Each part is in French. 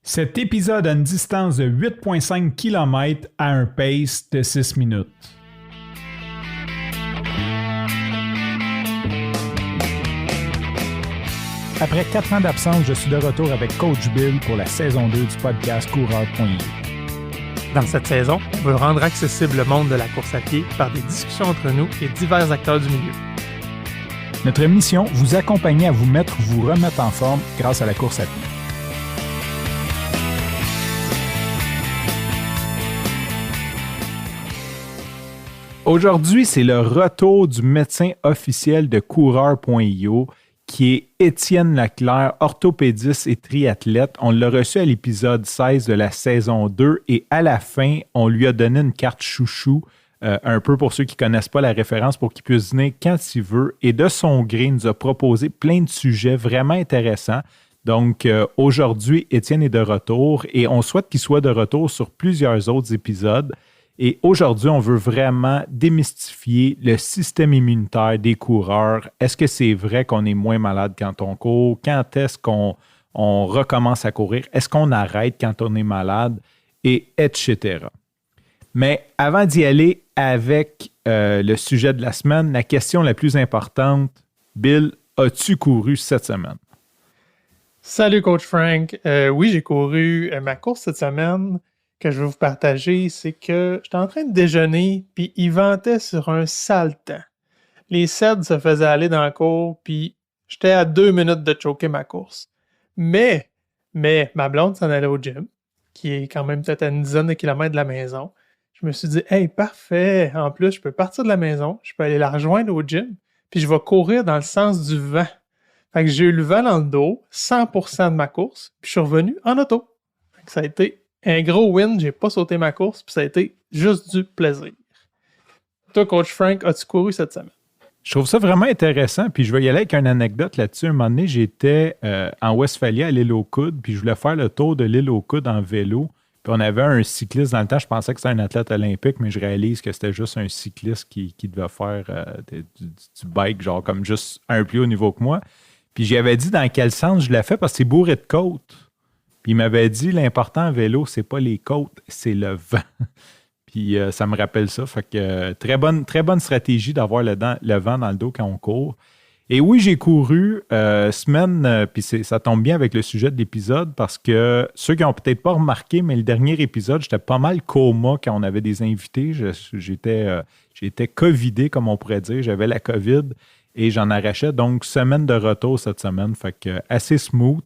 Cet épisode a une distance de 8,5 km à un pace de 6 minutes. Après 4 ans d'absence, je suis de retour avec Coach Bill pour la saison 2 du podcast Coureur.io. Dans cette saison, on veut rendre accessible le monde de la course à pied par des discussions entre nous et divers acteurs du milieu. Notre mission, vous accompagner à vous remettre en forme grâce à la course à pied. Aujourd'hui, c'est le retour du médecin officiel de Coureur.io qui est Étienne Leclerc, orthopédiste et triathlète. On l'a reçu à l'épisode 16 de la saison 2 et à la fin, on lui a donné une carte chouchou, un peu pour ceux qui ne connaissent pas la référence, pour qu'il puisse venir quand il veut. Et de son gré, il nous a proposé plein de sujets vraiment intéressants. Donc, aujourd'hui, Étienne est de retour et on souhaite qu'il soit de retour sur plusieurs autres épisodes. Et aujourd'hui, on veut vraiment démystifier le système immunitaire des coureurs. Est-ce que c'est vrai qu'on est moins malade quand on court? Quand est-ce qu'on recommence à courir? Est-ce qu'on arrête quand on est malade? Et etc. Mais avant d'y aller avec le sujet de la semaine, la question la plus importante, Bill, as-tu couru cette semaine? Salut Coach Frank. Oui, j'ai couru ma course cette semaine. Que je veux vous partager, c'est que j'étais en train de déjeuner, puis il ventait sur un sale temps. Les cèdres se faisaient aller dans le cours, puis j'étais à 2 minutes de choquer ma course. Mais, ma blonde s'en allait au gym, qui est quand même peut-être à une dizaine de kilomètres de la maison. Je me suis dit, hey, parfait! En plus, je peux partir de la maison, je peux aller la rejoindre au gym, puis je vais courir dans le sens du vent. Fait que j'ai eu le vent dans le dos, 100% de ma course, puis je suis revenu en auto. Fait que ça a été un gros win, j'ai pas sauté ma course, puis ça a été juste du plaisir. Toi, Coach Frank, as-tu couru cette semaine? Je trouve ça vraiment intéressant, puis je vais y aller avec une anecdote là-dessus. Un moment donné, j'étais en Westphalie à l'île aux Coudes, puis je voulais faire le tour de l'île aux Coudes en vélo. Puis on avait un cycliste dans le temps, je pensais que c'était un athlète olympique, mais je réalise que c'était juste un cycliste qui devait faire du bike, genre comme juste un plus haut niveau que moi. Puis j'y avais dit dans quel sens je l'ai fait, parce que c'est bourré de côtes. Puis il m'avait dit, l'important en vélo, c'est pas les côtes, c'est le vent. Puis ça me rappelle ça. Fait que très bonne stratégie d'avoir le vent dans le dos quand on court. Et oui, j'ai couru semaine, puis ça tombe bien avec le sujet de l'épisode parce que ceux qui n'ont peut-être pas remarqué, mais le dernier épisode, j'étais pas mal coma quand on avait des invités. J'étais covidé, comme on pourrait dire. J'avais la COVID et j'en arrachais. Donc, semaine de retour cette semaine. Fait que assez smooth.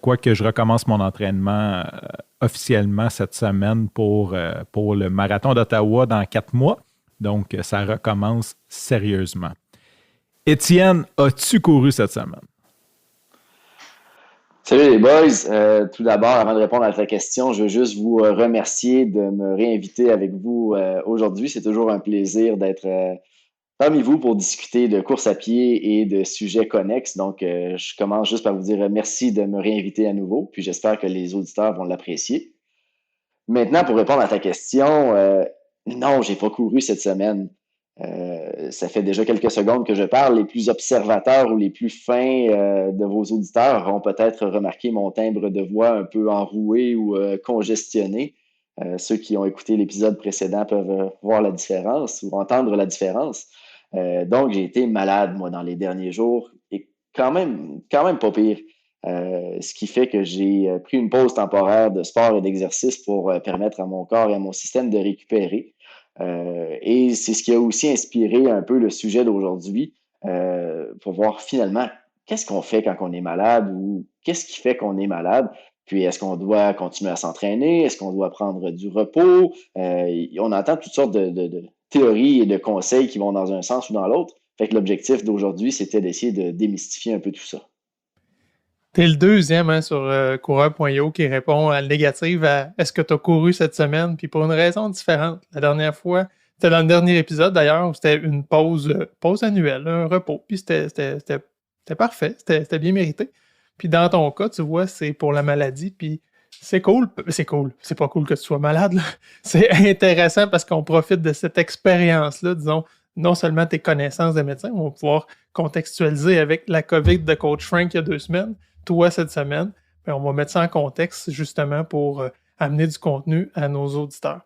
Quoique je recommence mon entraînement officiellement cette semaine pour le marathon d'Ottawa dans 4 mois. Donc, ça recommence sérieusement. Étienne, as-tu couru cette semaine? Salut les boys. Tout d'abord, avant de répondre à ta question, je veux juste vous remercier de me réinviter avec vous aujourd'hui. C'est toujours un plaisir d'être parmi vous pour discuter de course à pied et de sujets connexes. Donc, je commence juste par vous dire merci de me réinviter à nouveau. Puis j'espère que les auditeurs vont l'apprécier. Maintenant, pour répondre à ta question, non, j'ai pas couru cette semaine. Ça fait déjà quelques secondes que je parle. Les plus observateurs ou les plus fins de vos auditeurs auront peut-être remarqué mon timbre de voix un peu enroué ou congestionné. Ceux qui ont écouté l'épisode précédent peuvent voir la différence ou entendre la différence. Donc, j'ai été malade, moi, dans les derniers jours et quand même pas pire. Ce qui fait que j'ai pris une pause temporaire de sport et d'exercice pour permettre à mon corps et à mon système de récupérer. Et c'est ce qui a aussi inspiré un peu le sujet d'aujourd'hui pour voir finalement qu'est-ce qu'on fait quand on est malade ou qu'est-ce qui fait qu'on est malade. Puis, est-ce qu'on doit continuer à s'entraîner? Est-ce qu'on doit prendre du repos? On entend toutes sortes de théories et de conseils qui vont dans un sens ou dans l'autre. Fait que l'objectif d'aujourd'hui, c'était d'essayer de démystifier un peu tout ça. T'es le deuxième sur Coureur.io qui répond à la négative à « Est-ce que tu as couru cette semaine? » Puis pour une raison différente. La dernière fois, c'était dans le dernier épisode d'ailleurs, où c'était une pause annuelle, un repos. Puis c'était parfait, c'était bien mérité. Puis dans ton cas, tu vois, c'est pour la maladie, puis c'est cool. C'est pas cool que tu sois malade, là. C'est intéressant parce qu'on profite de cette expérience-là, disons, non seulement tes connaissances de médecin, on va pouvoir contextualiser avec la COVID de Coach Frank il y a 2 semaines, toi cette semaine, On va mettre ça en contexte justement pour amener du contenu à nos auditeurs.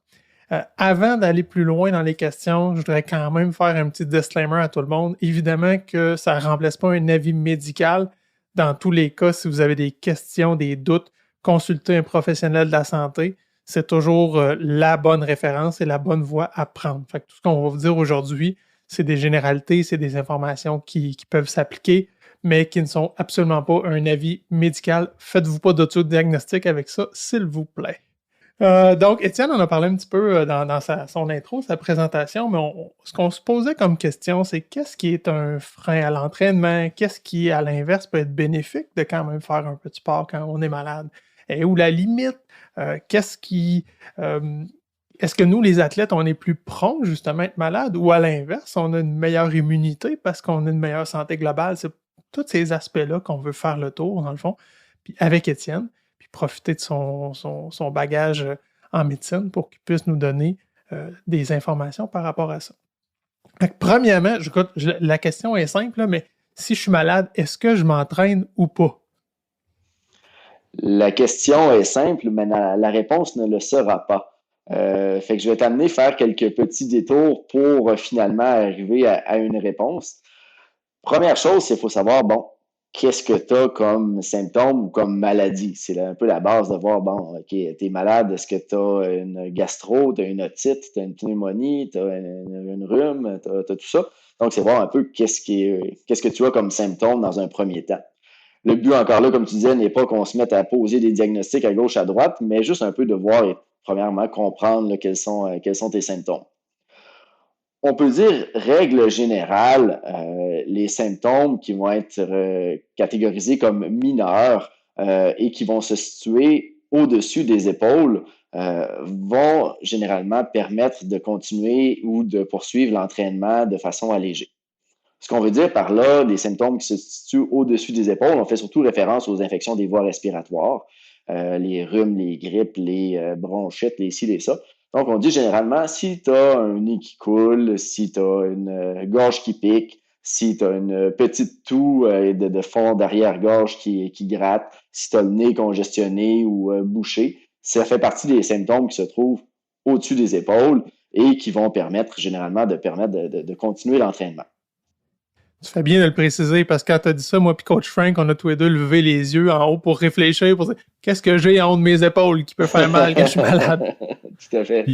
Avant d'aller plus loin dans les questions, je voudrais quand même faire un petit disclaimer à tout le monde. Évidemment que ça ne remplace pas un avis médical. Dans tous les cas, si vous avez des questions, des doutes, consultez un professionnel de la santé. C'est toujours la bonne référence et la bonne voie à prendre. Fait que tout ce qu'on va vous dire aujourd'hui, c'est des généralités, c'est des informations qui peuvent s'appliquer, mais qui ne sont absolument pas un avis médical. Faites-vous pas d'autodiagnostic avec ça, s'il vous plaît. Donc, Étienne en a parlé un petit peu dans son intro, sa présentation, mais ce qu'on se posait comme question, c'est qu'est-ce qui est un frein à l'entraînement? Qu'est-ce qui, à l'inverse, peut être bénéfique de quand même faire un peu de sport quand on est malade? Et où la limite? Est-ce que nous, les athlètes, on est plus prompts justement à être malades ou à l'inverse, on a une meilleure immunité parce qu'on a une meilleure santé globale? C'est tous ces aspects-là qu'on veut faire le tour, dans le fond, puis avec Étienne, puis profiter de son bagage en médecine pour qu'il puisse nous donner des informations par rapport à ça. Fait que, premièrement, la question est simple, là, mais si je suis malade, est-ce que je m'entraîne ou pas? La question est simple, mais la réponse ne le sera pas. Fait que je vais t'amener faire quelques petits détours pour finalement arriver à une réponse. Première chose, c'est qu'il faut savoir, bon, qu'est-ce que tu as comme symptômes ou comme maladie? C'est un peu la base de voir, bon, OK, tu es malade, est-ce que tu as une gastro, tu as une otite, tu as une pneumonie, tu as une rhume, tu as tout ça. Donc, c'est voir un peu qu'est-ce que tu as comme symptômes dans un premier temps. Le but, encore là, comme tu disais, n'est pas qu'on se mette à poser des diagnostics à gauche, à droite, mais juste un peu de voir et, premièrement, comprendre là, quels sont tes symptômes. On peut dire, règle générale, les symptômes qui vont être catégorisés comme mineurs et qui vont se situer au-dessus des épaules vont généralement permettre de continuer ou de poursuivre l'entraînement de façon allégée. Ce qu'on veut dire par là, des symptômes qui se situent au-dessus des épaules, on fait surtout référence aux infections des voies respiratoires, les rhumes, les grippes, les bronchites, les ci, les ça. Donc, on dit généralement, si tu as un nez qui coule, si tu as une gorge qui pique, si tu as une petite toux de fond d'arrière-gorge qui gratte, si tu as le nez congestionné ou bouché, ça fait partie des symptômes qui se trouvent au-dessus des épaules et qui vont permettre généralement de continuer l'entraînement. Tu fais bien de le préciser parce que quand tu as dit ça, moi et Coach Frank, on a tous les deux levé les yeux en haut pour réfléchir, pour dire qu'est-ce que j'ai en haut de mes épaules qui peut faire mal quand je suis malade. Tout à fait.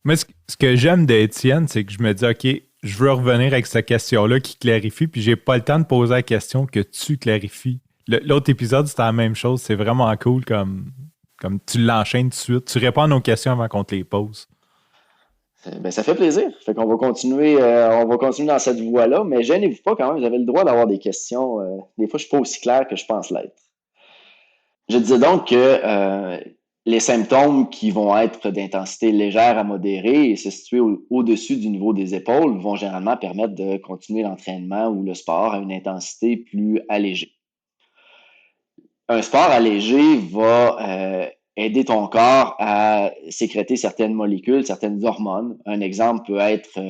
Mais ce que j'aime d'Étienne, c'est que je me dis, OK, je veux revenir avec cette question-là qui clarifie, puis j'ai pas le temps de poser la question que tu clarifies. L'autre épisode, c'était la même chose. C'est vraiment cool comme tu l'enchaînes tout de suite. Tu réponds à nos questions avant qu'on te les pose. Ben, ça fait plaisir. Fait qu'on va continuer dans cette voie-là, mais gênez-vous pas quand même, vous avez le droit d'avoir des questions. Des fois, je suis pas aussi clair que je pense l'être. Je disais donc que les symptômes qui vont être d'intensité légère à modérée et se situer au-dessus du niveau des épaules vont généralement permettre de continuer l'entraînement ou le sport à une intensité plus allégée. Un sport allégé va aider ton corps à sécréter certaines molécules, certaines hormones. Un exemple peut être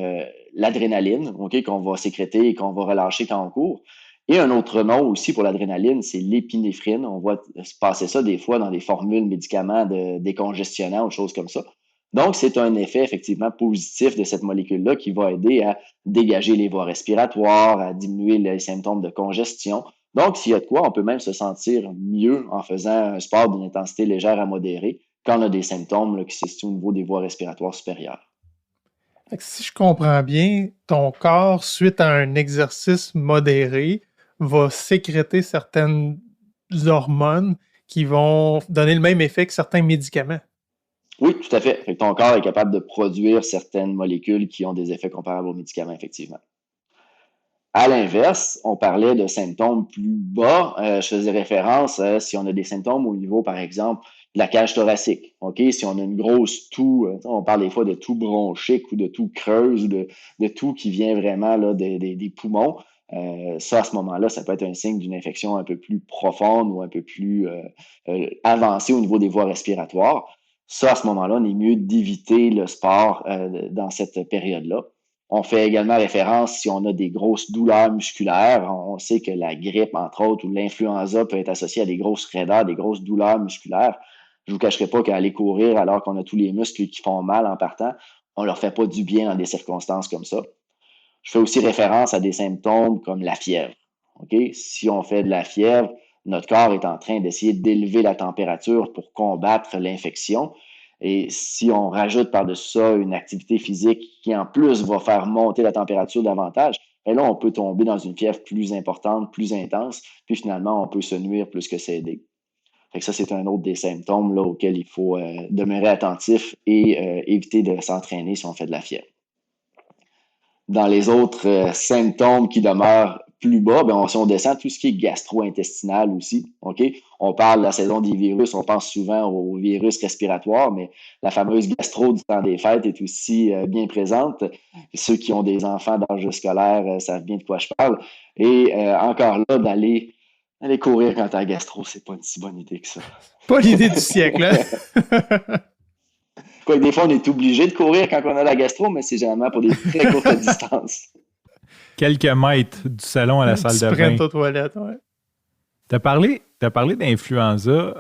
l'adrénaline, okay, qu'on va sécréter et qu'on va relâcher quand on court. Et un autre nom aussi pour l'adrénaline, c'est l'épinéphrine. On voit se passer ça des fois dans des formules médicaments décongestionnants ou choses comme ça. Donc, c'est un effet effectivement positif de cette molécule-là qui va aider à dégager les voies respiratoires, à diminuer les symptômes de congestion. Donc, s'il y a de quoi, on peut même se sentir mieux en faisant un sport d'une intensité légère à modérée quand on a des symptômes là, qui se situent au niveau des voies respiratoires supérieures. Fait que si je comprends bien, ton corps, suite à un exercice modéré, va sécréter certaines hormones qui vont donner le même effet que certains médicaments. Oui, tout à fait. Fait que ton corps est capable de produire certaines molécules qui ont des effets comparables aux médicaments, effectivement. À l'inverse, on parlait de symptômes plus bas. Je faisais référence à si on a des symptômes au niveau, par exemple, de la cage thoracique. OK? Si on a une grosse toux, on parle des fois de toux bronchique ou de toux creuse ou de toux qui vient vraiment là, des poumons. Ça, à ce moment-là, ça peut être un signe d'une infection un peu plus profonde ou un peu plus avancée au niveau des voies respiratoires. Ça, à ce moment-là, on est mieux d'éviter le sport dans cette période-là. On fait également référence si on a des grosses douleurs musculaires. On sait que la grippe, entre autres, ou l'influenza peut être associée à des grosses raideurs, des grosses douleurs musculaires. Je vous cacherai pas qu'aller courir alors qu'on a tous les muscles qui font mal en partant, on leur fait pas du bien dans des circonstances comme ça. Je fais aussi référence à des symptômes comme la fièvre. Okay? Si on fait de la fièvre, notre corps est en train d'essayer d'élever la température pour combattre l'infection. Et si on rajoute par-dessus ça une activité physique qui, en plus, va faire monter la température davantage, et là, on peut tomber dans une fièvre plus importante, plus intense, puis finalement, on peut se nuire plus que s'aider. Fait que ça, c'est un autre des symptômes là, auxquels il faut demeurer attentif et éviter de s'entraîner si on fait de la fièvre. Dans les autres symptômes qui demeurent plus bas, ben si on descend tout ce qui est gastro-intestinal aussi, OK? On parle de la saison des virus, on pense souvent aux virus respiratoires, mais la fameuse gastro du temps des fêtes est aussi bien présente. Ceux qui ont des enfants d'âge scolaire savent bien de quoi je parle. Et encore là, d'aller courir quand t'as la gastro, c'est pas une si bonne idée que ça. Pas l'idée du siècle, hein? Quoi, des fois, on est obligé de courir quand on a la gastro, mais c'est généralement pour des très courtes distances. Quelques mètres du salon à la salle de bain. Aux toilettes, ouais. T'as parlé d'influenza.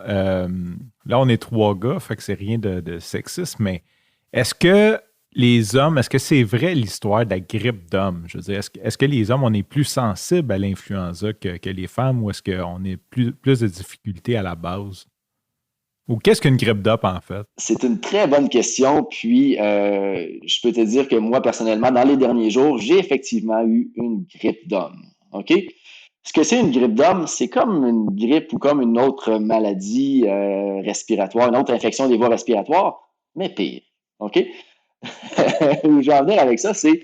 Là, on est 3 gars, fait que c'est rien de sexiste, mais est-ce que c'est vrai l'histoire de la grippe d'hommes? Je veux dire, est-ce que les hommes, on est plus sensibles à l'influenza que les femmes, ou est-ce qu'on a plus de difficultés à la base? Ou qu'est-ce qu'une grippe d'homme, en fait? C'est une très bonne question. Puis, je peux te dire que moi, personnellement, dans les derniers jours, j'ai effectivement eu une grippe d'homme. OK? Ce que c'est une grippe d'homme, c'est comme une grippe ou comme une autre maladie respiratoire, une autre infection des voies respiratoires, mais pire. OK? Où je vais en venir avec ça, c'est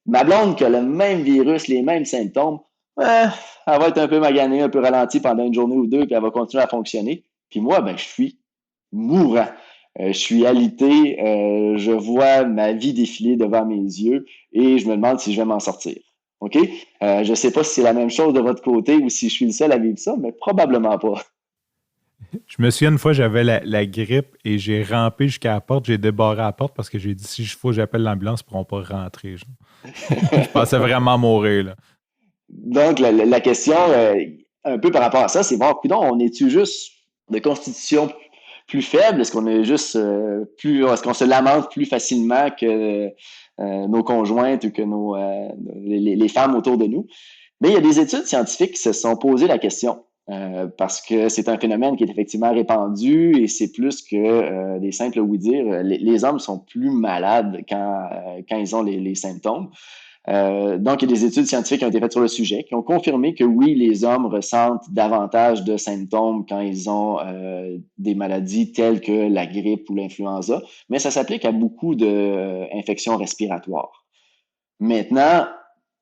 ma blonde qui a le même virus, les mêmes symptômes, elle va être un peu maganée, un peu ralentie pendant une journée ou deux, puis elle va continuer à fonctionner. Puis moi, ben, je suis mourant. Je suis alité, je vois ma vie défiler devant mes yeux et je me demande si je vais m'en sortir. OK? Je ne sais pas si c'est la même chose de votre côté ou si je suis le seul à vivre ça, mais probablement pas. Je me souviens une fois, j'avais la grippe et j'ai rampé jusqu'à la porte, j'ai débarré la porte parce que j'ai dit si il faut que j'appelle l'ambulance, ils ne pourront pas rentrer. Je pensais vraiment mourir, là. Donc, la question, un peu par rapport à ça, c'est voir, coudonc, on est-tu juste de constitution plus faible? Est-ce qu'on est juste est-ce qu'on se lamente plus facilement que nos conjointes ou que les femmes autour de nous? Mais il y a des études scientifiques qui se sont posées la question. Parce que c'est un phénomène qui est effectivement répandu et c'est plus que des simples oui-dire. Les hommes sont plus malades quand ils ont les symptômes. Donc, il y a des études scientifiques qui ont été faites sur le sujet qui ont confirmé que oui, les hommes ressentent davantage de symptômes quand ils ont des maladies telles que la grippe ou l'influenza, mais ça s'applique à beaucoup d'infections respiratoires. Maintenant,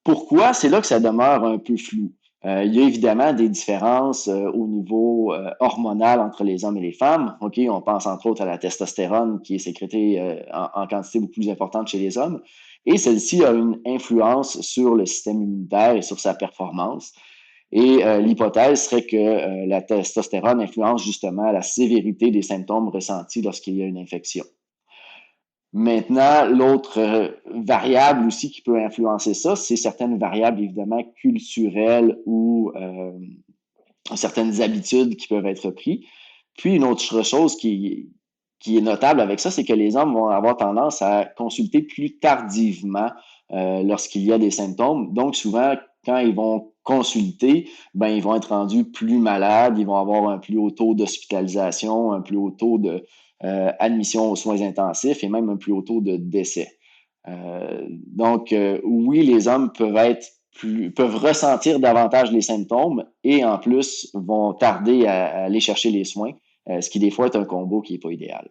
pourquoi? C'est là que ça demeure un peu flou. Il y a évidemment des différences au niveau hormonal entre les hommes et les femmes. OK, on pense entre autres à la testostérone qui est sécrétée en quantité beaucoup plus importante chez les hommes. Et celle-ci a une influence sur le système immunitaire et sur sa performance. Et l'hypothèse serait que la testostérone influence justement la sévérité des symptômes ressentis lorsqu'il y a une infection. Maintenant, l'autre variable aussi qui peut influencer ça, c'est certaines variables évidemment culturelles ou certaines habitudes qui peuvent être prises. Puis une autre chose qui est notable avec ça, c'est que les hommes vont avoir tendance à consulter plus tardivement lorsqu'il y a des symptômes. Donc souvent, quand ils vont consulter, ben ils vont être rendus plus malades, ils vont avoir un plus haut taux d'hospitalisation, un plus haut taux de admission aux soins intensifs et même un plus haut taux de décès. Donc, oui, les hommes peuvent ressentir davantage les symptômes et en plus vont tarder à aller chercher les soins, ce qui des fois est un combo qui n'est pas idéal.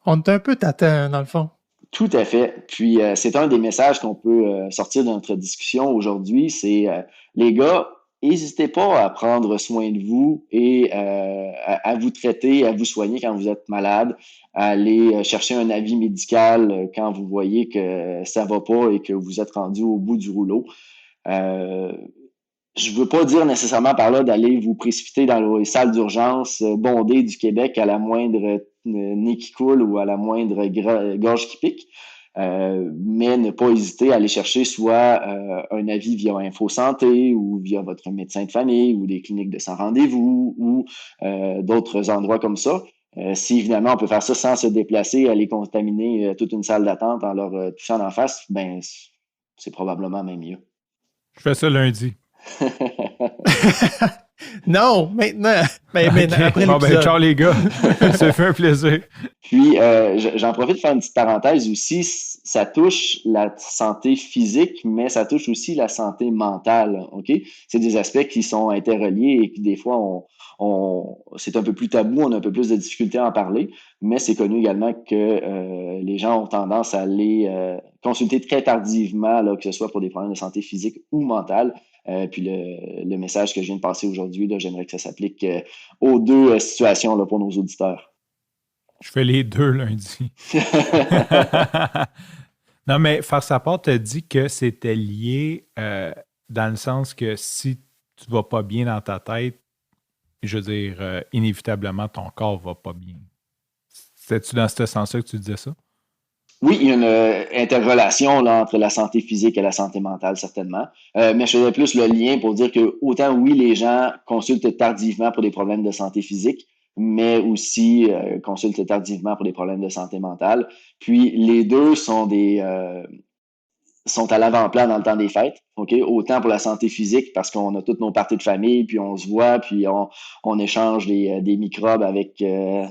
On est un peu tatin, dans le fond. Tout à fait. Puis, c'est un des messages qu'on peut sortir de notre discussion aujourd'hui, c'est les gars, n'hésitez pas à prendre soin de vous et à vous traiter, à vous soigner quand vous êtes malade, à aller chercher un avis médical quand vous voyez que ça va pas et que vous êtes rendu au bout du rouleau. Je veux pas dire nécessairement par là d'aller vous précipiter dans les salles d'urgence bondées du Québec à la moindre nez qui coule ou à la moindre gorge qui pique. mais ne pas hésiter à aller chercher soit un avis via Info Santé ou via votre médecin de famille ou des cliniques de sans rendez-vous ou d'autres endroits comme ça. Si évidemment on peut faire ça sans se déplacer, aller contaminer toute une salle d'attente en leur touchant en face, ben c'est probablement même mieux. Je fais ça lundi. Non, maintenant. Ben, Okay. après bon, l'épisode. ciao les gars. Ça fait un plaisir. Puis, j'en profite de faire une petite parenthèse aussi. Ça touche la santé physique, mais ça touche aussi la santé mentale. OK? C'est des aspects qui sont interreliés et qui, des fois, c'est un peu plus tabou, on a un peu plus de difficultés à en parler, mais c'est connu également que les gens ont tendance à aller consulter très tardivement, là, que ce soit pour des problèmes de santé physique ou mentale. Puis le message que je viens de passer aujourd'hui, là, j'aimerais que ça s'applique aux deux situations là, pour nos auditeurs. Je fais les deux lundi. Non, mais Faire sa part t'a dit que c'était lié dans le sens que si tu vas pas bien dans ta tête, je veux dire, inévitablement, ton corps va pas bien. C'était-tu dans ce sens-là que tu disais ça? Oui, il y a une interrelation là, entre la santé physique et la santé mentale, certainement. Mais je faisais plus le lien pour dire que autant oui, les gens consultent tardivement pour des problèmes de santé physique, mais aussi consultent tardivement pour des problèmes de santé mentale. Puis les deux sont à l'avant-plan dans le temps des fêtes, ok? Autant pour la santé physique parce qu'on a toutes nos parties de famille, puis on se voit, puis on échange des microbes avec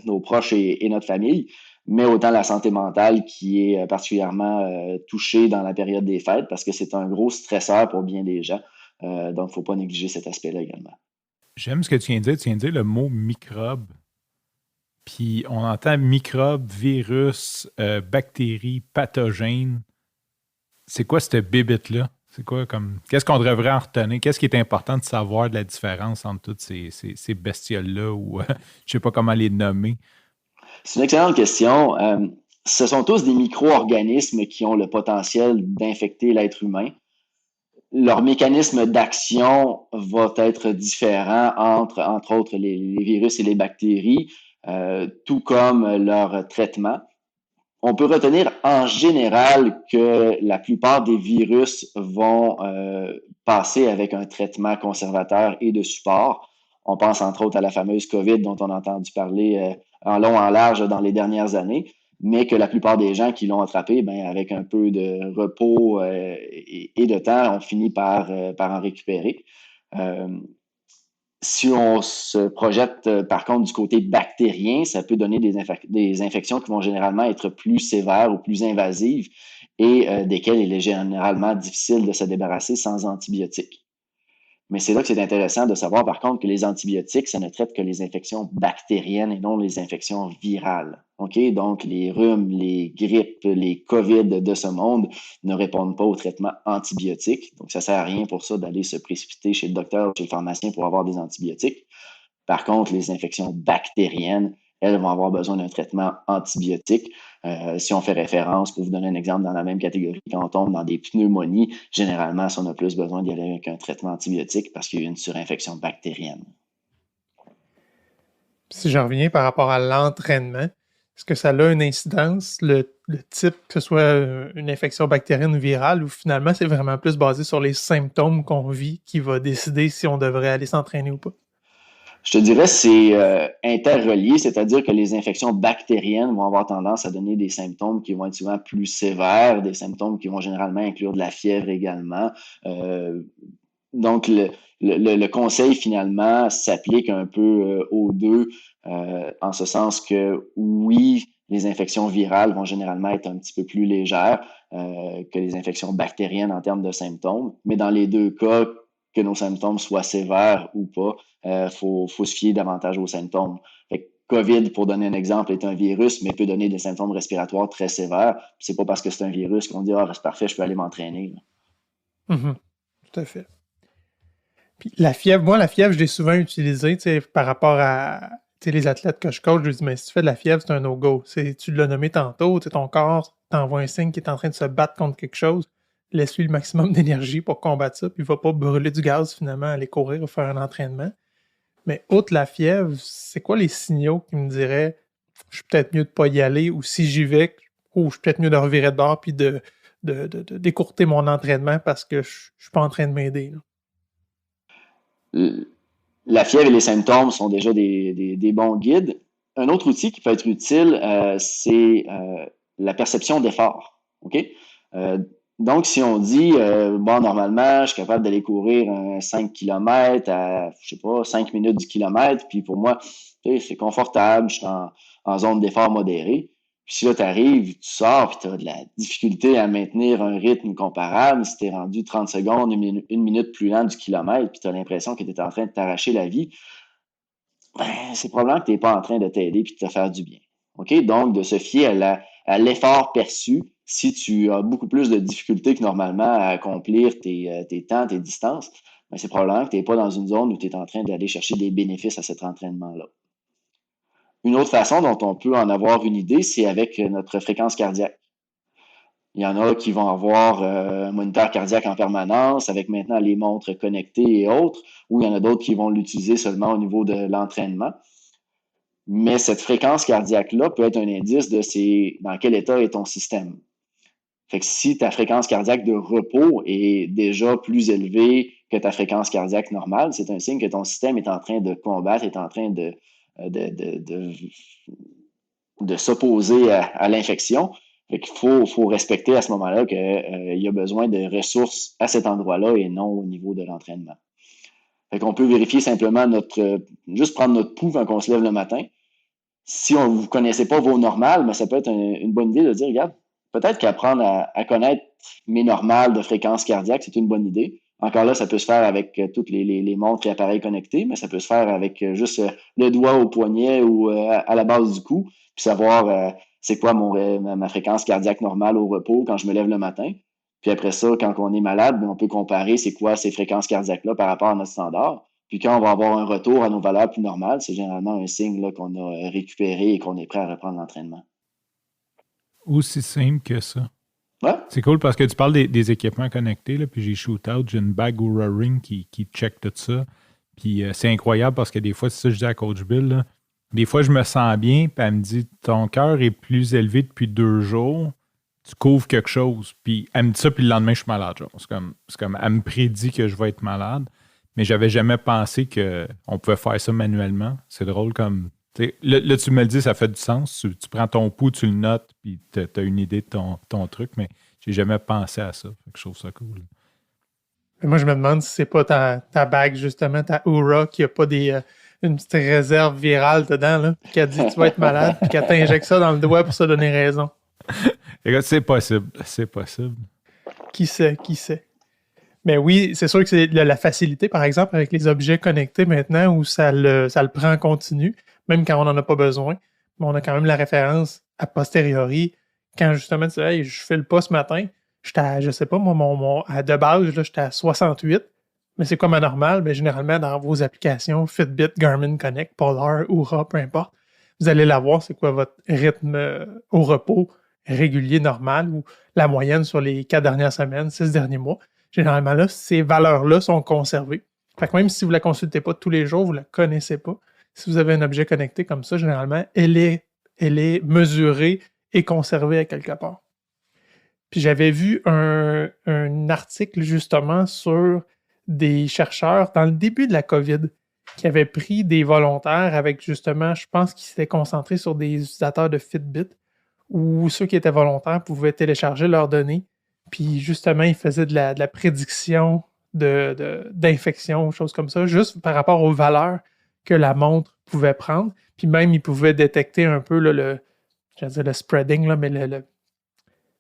nos proches et notre famille, mais autant la santé mentale qui est particulièrement touchée dans la période des fêtes parce que c'est un gros stresseur pour bien des gens. Donc, il ne faut pas négliger cet aspect-là également. J'aime ce que tu viens de dire. Tu viens de dire le mot microbe. Puis on entend microbe, virus, bactéries, pathogènes. C'est quoi cette bibite-là? C'est quoi comme. Qu'est-ce qu'on devrait en retenir? Qu'est-ce qui est important de savoir de la différence entre toutes ces bestioles-là ou je sais pas comment les nommer? C'est une excellente question. Ce sont tous des micro-organismes qui ont le potentiel d'infecter l'être humain. Leur mécanisme d'action va être différent entre autres, les virus et les bactéries, tout comme leur traitement. On peut retenir en général que la plupart des virus vont passer avec un traitement conservateur et de support. On pense entre autres à la fameuse COVID dont on a entendu parler en long, en large dans les dernières années, mais que la plupart des gens qui l'ont attrapé, ben, avec un peu de repos et de temps, ont fini par en récupérer. Si on se projette par contre du côté bactérien, ça peut donner des infections qui vont généralement être plus sévères ou plus invasives et desquelles il est généralement difficile de se débarrasser sans antibiotiques. Mais c'est là que c'est intéressant de savoir par contre que les antibiotiques, ça ne traite que les infections bactériennes et non les infections virales. OK? Donc, les rhumes, les grippes, les COVID de ce monde ne répondent pas au traitement antibiotique. Donc, ça ne sert à rien pour ça d'aller se précipiter chez le docteur ou chez le pharmacien pour avoir des antibiotiques. Par contre, les infections bactériennes, elles vont avoir besoin d'un traitement antibiotique. Si on fait référence, pour vous donner un exemple, dans la même catégorie, quand on tombe dans des pneumonies, généralement, si on a plus besoin d'y aller avec un traitement antibiotique parce qu'il y a une surinfection bactérienne. Si je reviens par rapport à l'entraînement, est-ce que ça a une incidence, le type, que ce soit une infection bactérienne ou virale, ou finalement c'est vraiment plus basé sur les symptômes qu'on vit qui va décider si on devrait aller s'entraîner ou pas? Je te dirais c'est interrelié, c'est-à-dire que les infections bactériennes vont avoir tendance à donner des symptômes qui vont être souvent plus sévères, des symptômes qui vont généralement inclure de la fièvre également. Donc, le conseil, finalement, s'applique un peu aux deux, en ce sens que, oui, les infections virales vont généralement être un petit peu plus légères que les infections bactériennes en termes de symptômes, mais dans les deux cas, que nos symptômes soient sévères ou pas, faut se fier davantage aux symptômes. Fait que COVID, pour donner un exemple, est un virus, mais peut donner des symptômes respiratoires très sévères. C'est pas parce que c'est un virus qu'on dit « Ah, c'est parfait, je peux aller m'entraîner. » Tout à fait. Puis la fièvre, moi, la fièvre, je l'ai souvent utilisée par rapport à les athlètes que je coach. Je dis, mais si tu fais de la fièvre, c'est un no-go. Tu l'as nommé tantôt, ton corps t'envoie un signe qui est en train de se battre contre quelque chose. Laisse-lui le maximum d'énergie pour combattre ça, puis il va pas brûler du gaz finalement, aller courir ou faire un entraînement. Mais outre la fièvre, c'est quoi les signaux qui me diraient je suis peut-être mieux de pas y aller, ou si j'y vais, je suis peut-être mieux de revirer de bord puis de d'écourter mon entraînement parce que je suis pas en train de m'aider. La fièvre et les symptômes sont déjà des bons guides. Un autre outil qui peut être utile, c'est la perception d'effort. OK? Donc, si on dit, normalement, je suis capable d'aller courir 5 km à, je sais pas, 5 minutes du kilomètre, puis pour moi, c'est confortable, je suis en zone d'effort modéré. Puis si là, tu arrives, tu sors, puis tu as de la difficulté à maintenir un rythme comparable, si tu es rendu 30 secondes, une minute plus lent du kilomètre, puis tu as l'impression que tu es en train de t'arracher la vie, ben, c'est probablement que tu n'es pas en train de t'aider puis de te faire du bien. OK? Donc, de se fier à l'effort perçu, si tu as beaucoup plus de difficultés que normalement à accomplir tes temps, tes distances, ben, c'est probablement que tu n'es pas dans une zone où tu es en train d'aller chercher des bénéfices à cet entraînement-là. Une autre façon dont on peut en avoir une idée, c'est avec notre fréquence cardiaque. Il y en a qui vont avoir un moniteur cardiaque en permanence, avec maintenant les montres connectées et autres, ou il y en a d'autres qui vont l'utiliser seulement au niveau de l'entraînement. Mais cette fréquence cardiaque-là peut être un indice de dans quel état est ton système. Fait que si ta fréquence cardiaque de repos est déjà plus élevée que ta fréquence cardiaque normale, c'est un signe que ton système est en train de combattre, est en train de s'opposer à l'infection. Fait qu'il faut respecter à ce moment-là qu'il y a besoin de ressources à cet endroit-là et non au niveau de l'entraînement. Fait qu'on peut vérifier simplement juste prendre notre pouls quand on se lève le matin. Si vous ne connaissez pas vos normales, mais ça peut être une bonne idée de dire, regarde, peut-être qu'apprendre à connaître mes normales de fréquence cardiaque, c'est une bonne idée. Encore là, ça peut se faire avec toutes les montres et appareils connectés, mais ça peut se faire avec juste le doigt au poignet ou à la base du cou, puis savoir c'est quoi ma fréquence cardiaque normale au repos quand je me lève le matin. Puis après ça, quand on est malade, on peut comparer c'est quoi ces fréquences cardiaques-là par rapport à notre standard. Puis quand on va avoir un retour à nos valeurs plus normales, c'est généralement un signe là, qu'on a récupéré et qu'on est prêt à reprendre l'entraînement. Aussi simple que ça. Ouais. C'est cool parce que tu parles des équipements connectés, là, puis j'ai Shootout, j'ai une bague Oura Ring qui check tout ça. Puis c'est incroyable parce que des fois, c'est ça que je dis à Coach Bill, là, des fois, je me sens bien, puis elle me dit ton cœur est plus élevé depuis 2 jours, tu couvres quelque chose. Puis elle me dit ça, puis le lendemain, je suis malade. Genre. C'est comme elle me prédit que je vais être malade, mais j'avais jamais pensé qu'on pouvait faire ça manuellement. C'est drôle comme. Là, tu me le dis, ça fait du sens. Tu prends ton pouls, tu le notes, puis tu as une idée de ton truc, mais j'ai jamais pensé à ça. Fait que je trouve ça cool. Moi, je me demande si c'est pas ta bague, justement, ta Oura, qui a pas une petite réserve virale dedans, là, qui a dit tu vas être malade, puis qu'elle t'injecte ça dans le doigt pour se donner raison. Écoute, c'est possible. C'est possible. Qui sait? Mais oui, c'est sûr que c'est la facilité, par exemple, avec les objets connectés maintenant, où ça le prend en continu, même quand on n'en a pas besoin. Mais on a quand même la référence a posteriori. Quand justement, tu dis, hey, je fais le pas ce matin, j'étais à, je sais pas, moi, de base, là, j'étais à 68. Mais c'est comme à normal, mais généralement, dans vos applications, Fitbit, Garmin Connect, Polar, Oura, peu importe, vous allez la voir, c'est quoi votre rythme au repos régulier, normal, ou la moyenne sur les 4 dernières semaines, 6 derniers mois. Généralement, là, ces valeurs-là sont conservées. Fait que même si vous ne la consultez pas tous les jours, vous ne la connaissez pas, si vous avez un objet connecté comme ça, généralement, elle est mesurée et conservée à quelque part. Puis j'avais vu un article justement sur des chercheurs dans le début de la COVID qui avaient pris des volontaires avec justement, je pense qu'ils s'étaient concentrés sur des utilisateurs de Fitbit où ceux qui étaient volontaires pouvaient télécharger leurs données. Puis justement, ils faisaient de la prédiction d'infection, choses comme ça, juste par rapport aux valeurs que la montre pouvait prendre. Puis même, ils pouvaient détecter un peu là, le spreading, là, mais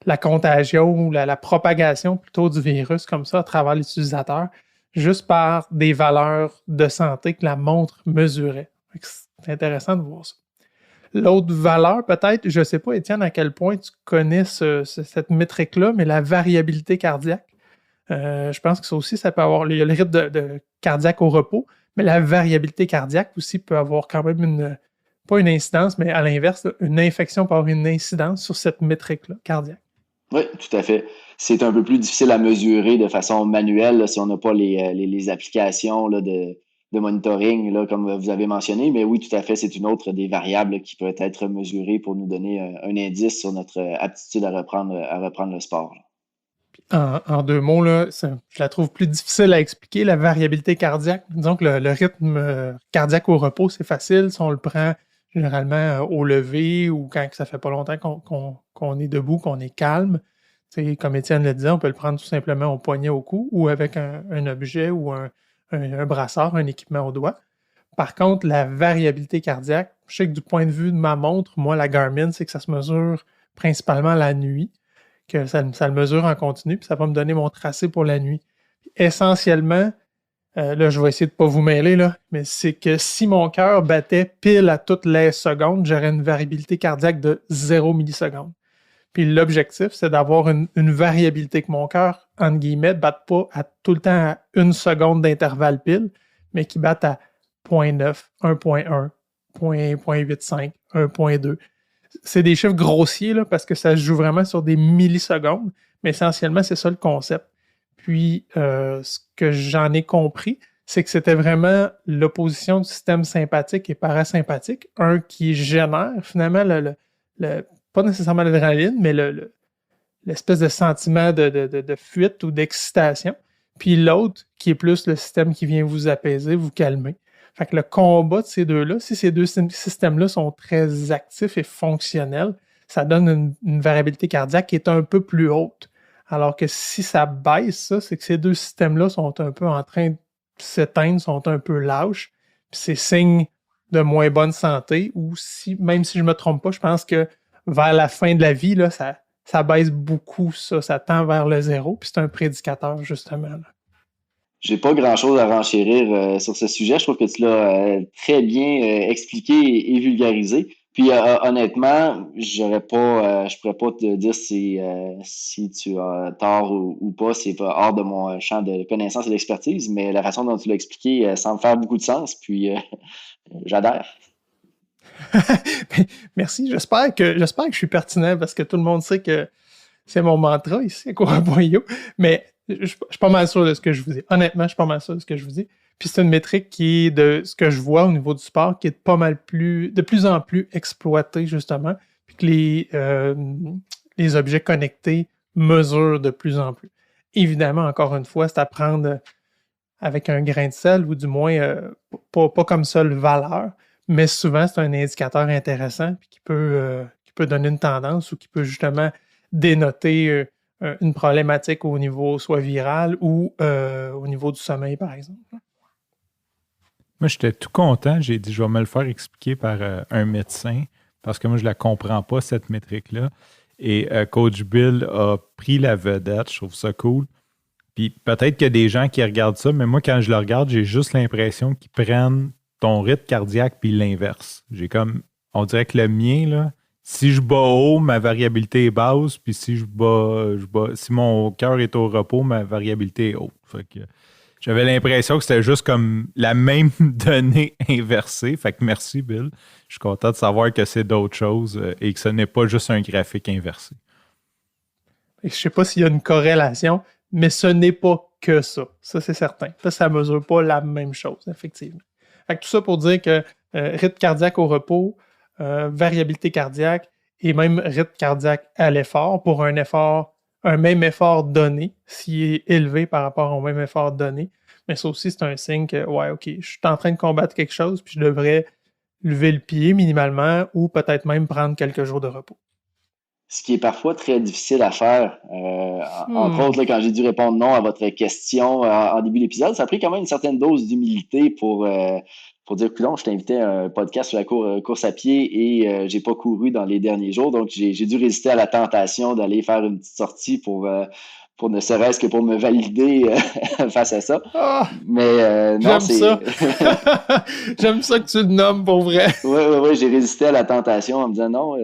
la contagion ou la propagation plutôt du virus comme ça à travers l'utilisateur, juste par des valeurs de santé que la montre mesurait. C'est intéressant de voir ça. L'autre valeur, peut-être, je ne sais pas, Étienne, à quel point tu connais cette métrique-là, mais la variabilité cardiaque. Je pense que ça aussi, ça peut avoir. Il y a le rythme de cardiaque au repos, mais la variabilité cardiaque aussi peut avoir quand même pas une incidence, mais à l'inverse, une infection peut avoir une incidence sur cette métrique-là cardiaque. Oui, tout à fait. C'est un peu plus difficile à mesurer de façon manuelle là, si on n'a pas les applications là, de monitoring, là, comme vous avez mentionné. Mais oui, tout à fait, c'est une autre des variables qui peut être mesurée pour nous donner un indice sur notre aptitude à reprendre le sport. En deux mots, là, je la trouve plus difficile à expliquer, la variabilité cardiaque. Disons que le rythme cardiaque au repos, c'est facile si on le prend généralement au lever ou quand ça fait pas longtemps qu'on est debout, qu'on est calme. T'sais, comme Étienne le disait, on peut le prendre tout simplement au poignet, au cou ou avec un objet ou un brassard, un équipement au doigt. Par contre, la variabilité cardiaque, je sais que du point de vue de ma montre, moi, la Garmin, c'est que ça se mesure principalement la nuit, que ça le mesure en continu, puis ça va me donner mon tracé pour la nuit. Essentiellement, là, je vais essayer de ne pas vous mêler, là, mais c'est que si mon cœur battait pile à toutes les secondes, j'aurais une variabilité cardiaque de 0 millisecondes. Puis l'objectif, c'est d'avoir une variabilité que mon cœur, entre guillemets, ne batte pas tout le temps à 1 seconde d'intervalle pile, mais qui batte à 0.9, 1.1, 0.85, 1.2. C'est des chiffres grossiers là, parce que ça se joue vraiment sur des millisecondes, mais essentiellement, c'est ça le concept. Puis, ce que j'en ai compris, c'est que c'était vraiment l'opposition du système sympathique et parasympathique, un qui génère finalement pas nécessairement l'adrénaline, mais l'espèce de sentiment de fuite ou d'excitation, puis l'autre qui est plus le système qui vient vous apaiser, vous calmer. Fait que le combat de ces deux-là, si ces deux systèmes-là sont très actifs et fonctionnels, ça donne une variabilité cardiaque qui est un peu plus haute. Alors que si ça baisse, ça, c'est que ces deux systèmes-là sont un peu en train de s'éteindre, sont un peu lâches, puis c'est signe de moins bonne santé, ou si, même si je me trompe pas, je pense que vers la fin de la vie, là, ça baisse beaucoup, ça tend vers le zéro, puis c'est un prédicateur, justement. Là. J'ai pas grand-chose à renchérir sur ce sujet. Je trouve que tu l'as très bien expliqué et vulgarisé. Puis honnêtement, je pourrais pas te dire si tu as tort ou pas. C'est pas hors de mon champ de connaissance et d'expertise, mais la façon dont tu l'as expliqué semble faire beaucoup de sens. Puis j'adhère. Merci. J'espère que je suis pertinent parce que tout le monde sait que c'est mon mantra ici à Courant.io. Mais je suis pas mal sûr de ce que je vous dis. Honnêtement, je suis pas mal sûr de ce que je vous dis. Puis c'est une métrique qui est de ce que je vois au niveau du sport, qui est de plus en plus exploitée, justement. Puis que les objets connectés mesurent de plus en plus. Évidemment, encore une fois, c'est à prendre avec un grain de sel, ou du moins pas comme seule valeur, mais souvent c'est un indicateur intéressant puis qui peut donner une tendance ou qui peut justement dénoter une problématique au niveau soit viral ou au niveau du sommeil, par exemple. Moi, j'étais tout content. J'ai dit, je vais me le faire expliquer par un médecin parce que moi, je ne la comprends pas, cette métrique-là. Et Coach Bill a pris la vedette. Je trouve ça cool. Puis peut-être qu'il y a des gens qui regardent ça, mais moi, quand je le regarde, j'ai juste l'impression qu'ils prennent ton rythme cardiaque puis l'inverse. On dirait que le mien, là, si je bats haut, ma variabilité est basse, puis si si mon cœur est au repos, ma variabilité est haute. Fait que j'avais l'impression que c'était juste comme la même donnée inversée. Fait que merci, Bill. Je suis content de savoir que c'est d'autres choses et que ce n'est pas juste un graphique inversé. Je ne sais pas s'il y a une corrélation, mais ce n'est pas que ça. Ça, c'est certain. Ça ne mesure pas la même chose, effectivement. Fait que tout ça pour dire que rythme cardiaque au repos, variabilité cardiaque et même rythme cardiaque à l'effort pour un même effort donné, s'il est élevé par rapport au même effort donné. Mais ça aussi, c'est un signe que, ouais, OK, je suis en train de combattre quelque chose, puis je devrais lever le pied minimalement ou peut-être même prendre quelques jours de repos. Ce qui est parfois très difficile à faire. Entre autres, là, quand j'ai dû répondre non à votre question en début d'épisode, ça a pris quand même une certaine dose d'humilité pour dire, coudonc, je t'ai invité à un podcast sur la course à pied et j'ai pas couru dans les derniers jours, donc j'ai dû résister à la tentation d'aller faire une petite sortie pour ne serait-ce que pour me valider face à ça. Ah, Mais non, j'aime ça. J'aime ça que tu le nommes pour vrai. Oui, j'ai résisté à la tentation en me disant non,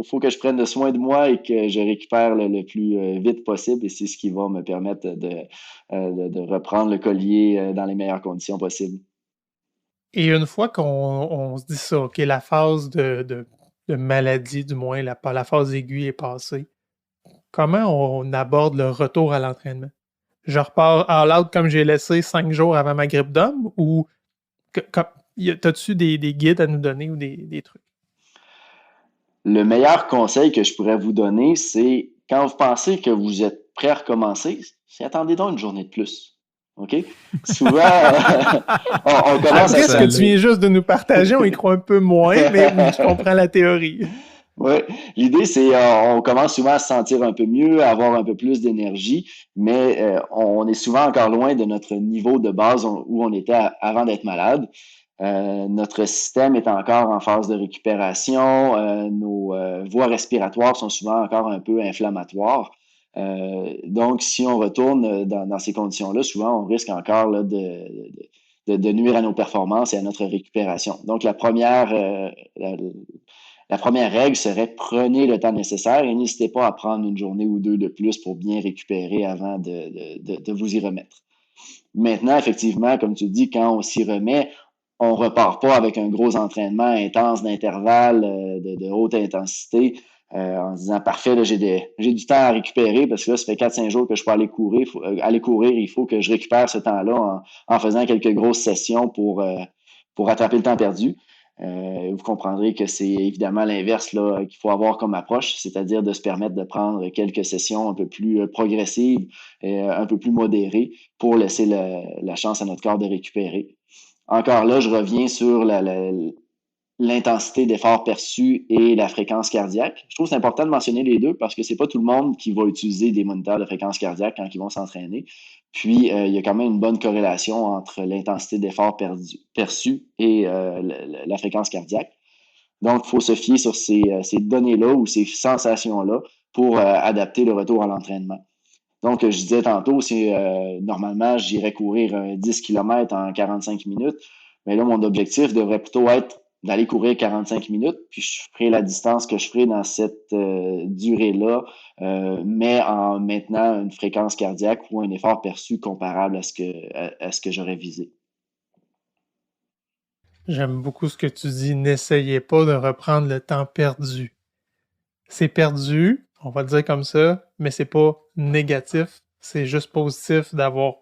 faut que je prenne soin de moi et que je récupère le plus vite possible et c'est ce qui va me permettre de reprendre le collier dans les meilleures conditions possibles. Et une fois qu'on se dit ça, OK, la phase de maladie, du moins, la phase aiguë est passée, comment on aborde le retour à l'entraînement? Je repars all out comme j'ai laissé 5 jours avant ma grippe d'homme ou As-tu des guides à nous donner ou des trucs? Le meilleur conseil que je pourrais vous donner, c'est quand vous pensez que vous êtes prêt à recommencer, c'est attendez donc une journée de plus. OK? Souvent, on commence à Après ce que tu Excellent. viens juste de nous partager, on y croit un peu moins, mais oui, je comprends la théorie. Oui, l'idée, c'est on commence souvent à se sentir un peu mieux, à avoir un peu plus d'énergie, mais on est souvent encore loin de notre niveau de base où on était avant d'être malade. Notre système est encore en phase de récupération, nos voies respiratoires sont souvent encore un peu inflammatoires. Donc, si on retourne dans ces conditions-là, souvent, on risque encore là, de nuire à nos performances et à notre récupération. Donc, la première règle serait prenez le temps nécessaire et n'hésitez pas à prendre une journée ou deux de plus pour bien récupérer avant de vous y remettre. Maintenant, effectivement, comme tu dis, quand on s'y remet, on repart pas avec un gros entraînement intense d'intervalle de haute intensité en se disant parfait, là, j'ai du temps à récupérer parce que là, ça fait 4-5 jours que je peux aller courir. Aller courir, il faut que je récupère ce temps-là en faisant quelques grosses sessions pour rattraper le temps perdu. Vous comprendrez que c'est évidemment l'inverse là qu'il faut avoir comme approche, c'est-à-dire de se permettre de prendre quelques sessions un peu plus progressives, un peu plus modérées pour laisser la chance à notre corps de récupérer. Encore là, je reviens sur l'intensité d'effort perçu et la fréquence cardiaque. Je trouve que c'est important de mentionner les deux parce que c'est pas tout le monde qui va utiliser des moniteurs de fréquence cardiaque quand ils vont s'entraîner. Puis, il y a quand même une bonne corrélation entre l'intensité d'effort perçu et la fréquence cardiaque. Donc, il faut se fier sur ces données-là ou ces sensations-là pour adapter le retour à l'entraînement. Donc, je disais tantôt, normalement, j'irais courir 10 km en 45 minutes. Mais là, mon objectif devrait plutôt être d'aller courir 45 minutes, puis je ferai la distance que je ferai dans cette durée-là, mais en maintenant une fréquence cardiaque ou un effort perçu comparable à ce que j'aurais visé. J'aime beaucoup ce que tu dis. N'essayez pas de reprendre le temps perdu. C'est perdu, on va le dire comme ça, mais c'est pas négatif. C'est juste positif d'avoir